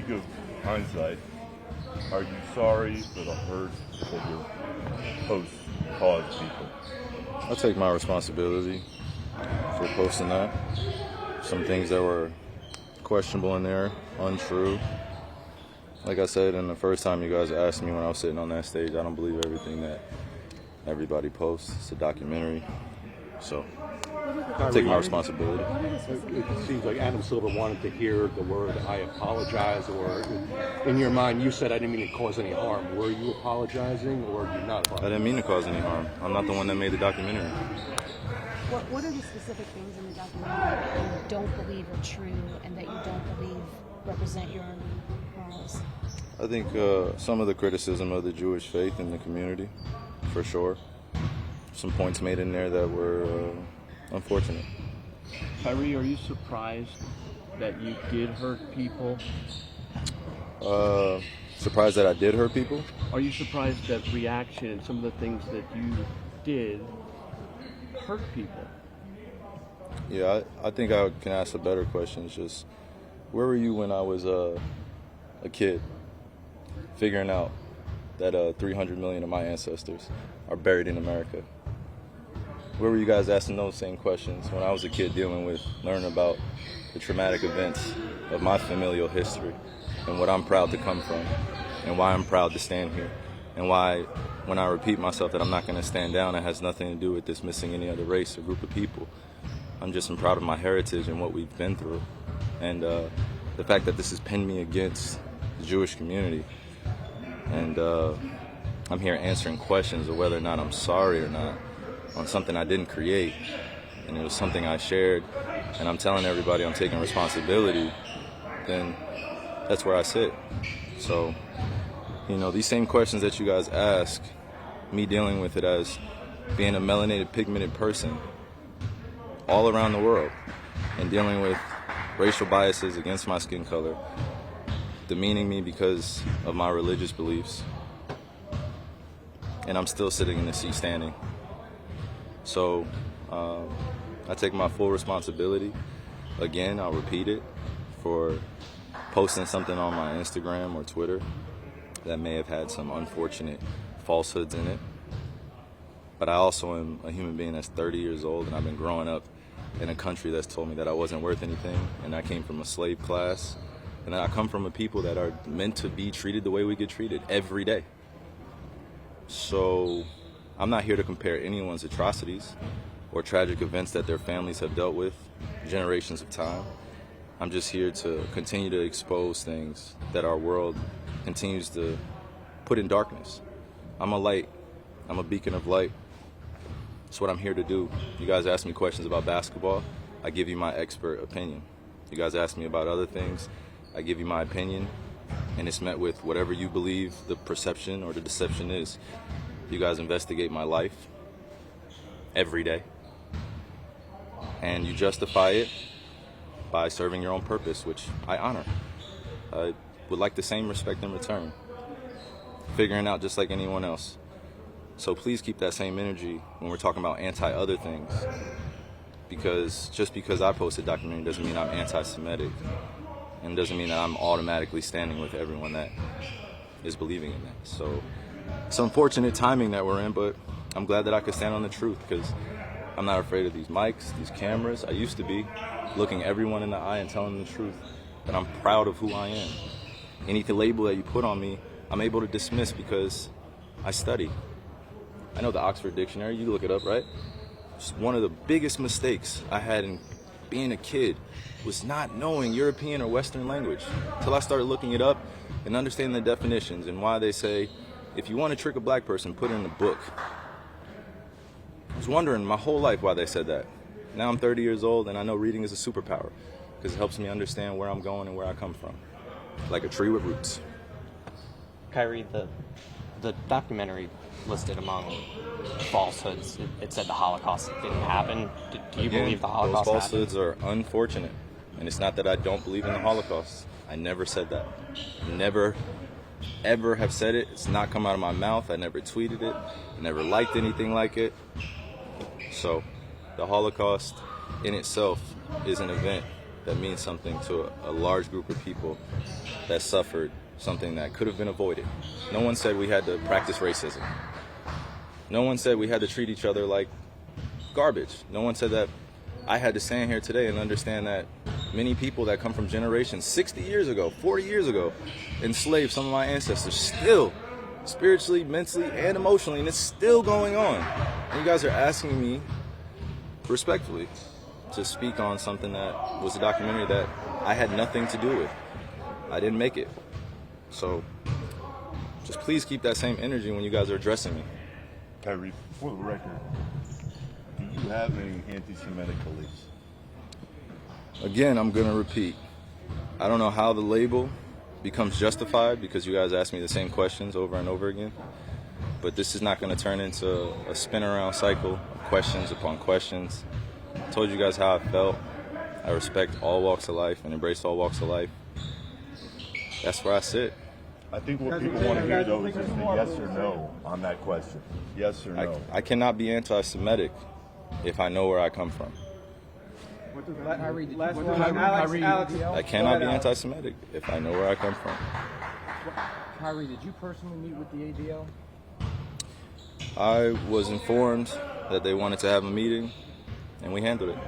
critique of hindsight, are you sorry for the hurt that your posts caused people? I take my responsibility for posting that. Some things that were questionable in there, untrue. Like I said, and the first time you guys asked me when I was sitting on that stage, I don't believe everything that everybody posts. It's a documentary. So I take my responsibility. It seems like Adam Silver wanted to hear the word "I apologize," or in your mind, you said, "I didn't mean to cause any harm." Were you apologizing, or did you not apologize? I didn't mean to cause any harm. I'm not the one that made the documentary. What are the specific things in the documentary that you don't believe are true and that you don't believe represent your own morals? I think some of the criticism of the Jewish faith in the community, for sure. Some points made in there that were unfortunate. Kyrie, are you surprised that you did hurt people? Surprised that I did hurt people? Are you surprised that reaction and some of the things that you did hurt people? Yeah, I think I can ask a better question. It's just, where were you when I was a kid, figuring out that 300 million of my ancestors are buried in America? Where were you guys asking those same questions when I was a kid learning about the traumatic events of my familial history and what I'm proud to come from and why I'm proud to stand here and why when I repeat myself that I'm not going to stand down, it has nothing to do with dismissing any other race or group of people. I'm just proud of my heritage and what we've been through. And the fact that this has pinned me against the Jewish community. And I'm here answering questions of whether or not I'm sorry or not on something I didn't create. And it was something I shared. And I'm telling everybody I'm taking responsibility. Then that's where I sit. So, these same questions that you guys ask, me dealing with it as being a melanated, pigmented person all around the world and dealing with racial biases against my skin color, demeaning me because of my religious beliefs, and I'm still sitting in the seat standing. So I take my full responsibility. Again, I'll repeat it, for posting something on my Instagram or Twitter that may have had some unfortunate falsehoods in it. But I also am a human being that's 30 years old, and I've been growing up in a country that's told me that I wasn't worth anything, and I came from a slave class, and I come from a people that are meant to be treated the way we get treated every day. So I'm not here to compare anyone's atrocities or tragic events that their families have dealt with generations of time. I'm just here to continue to expose things that our world continues to put in darkness. I'm a light. I'm a beacon of light. That's what I'm here to do. You guys ask me questions about basketball, I give you my expert opinion. You guys ask me about other things, I give you my opinion, and it's met with whatever you believe the perception or the deception is. You guys investigate my life every day, and you justify it by serving your own purpose, which I honor. I would like the same respect in return, figuring out just like anyone else. So please keep that same energy when we're talking about anti-other things, because just because I post a documentary doesn't mean I'm anti-Semitic, and doesn't mean that I'm automatically standing with everyone that is believing in that. So it's unfortunate timing that we're in, but I'm glad that I could stand on the truth, because I'm not afraid of these mics, these cameras. I used to be, looking everyone in the eye and telling them the truth, but I'm proud of who I am. Any label that you put on me, I'm able to dismiss because I study. I know the Oxford Dictionary, you look it up, right? It's one of the biggest mistakes I had in being a kid was not knowing European or Western language until I started looking it up and understanding the definitions and why they say, if you want to trick a black person, put it in a book. I was wondering my whole life why they said that. Now I'm 30 years old and I know reading is a superpower because it helps me understand where I'm going and where I come from, like a tree with roots. Kyrie, the documentary listed among falsehoods, it said the Holocaust didn't happen. Do you believe the Holocaust those falsehoods happened? are unfortunate. And it's not that I don't believe in the Holocaust. I never said that. Never, ever have said it. It's not come out of my mouth. I never tweeted it. I never liked anything like it. So the Holocaust in itself is an event that means something to a large group of people. that suffered something that could have been avoided. No one said we had to practice racism. No one said we had to treat each other like garbage. No one said that I had to stand here today and understand that many people that come from generations 60 years ago, 40 years ago, enslaved some of my ancestors still, spiritually, mentally, and emotionally, and it's still going on. And you guys are asking me, respectfully, to speak on something that was a documentary that I had nothing to do with. I didn't make it. So just please keep that same energy when you guys are addressing me. Kyrie, for the record, do you have any anti-Semitic beliefs? Again, I'm going to repeat. I don't know how the label becomes justified because you guys ask me the same questions over and over again. But this is not going to turn into a spin around cycle of questions upon questions. I told you guys how I felt. I respect all walks of life and embrace all walks of life. That's where I sit. I think what people want to hear, though, is just a yes or no on that question. Yes or no. I cannot be anti-Semitic if I know where I come from. I cannot be anti-Semitic if I know where I come from. Kyrie, did you personally meet with the ADL? I was informed that they wanted to have a meeting, and we handled it.